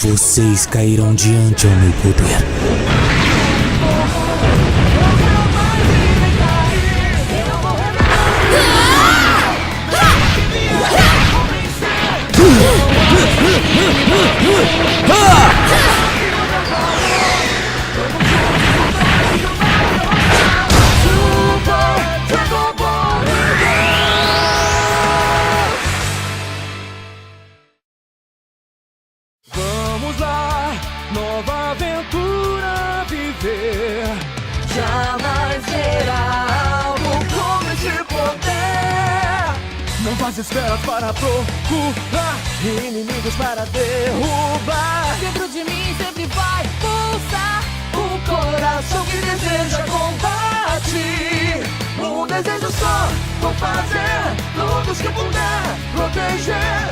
Vocês cairão diante ao meu poder. Vamos lá, nova aventura viver. Jamais verá algo como esse poder. Não faz esferas para procurar, inimigos para derrubar. Dentro de mim sempre vai pulsar Um coração que deseja combate. Um desejo só, vou fazer todos que puder proteger.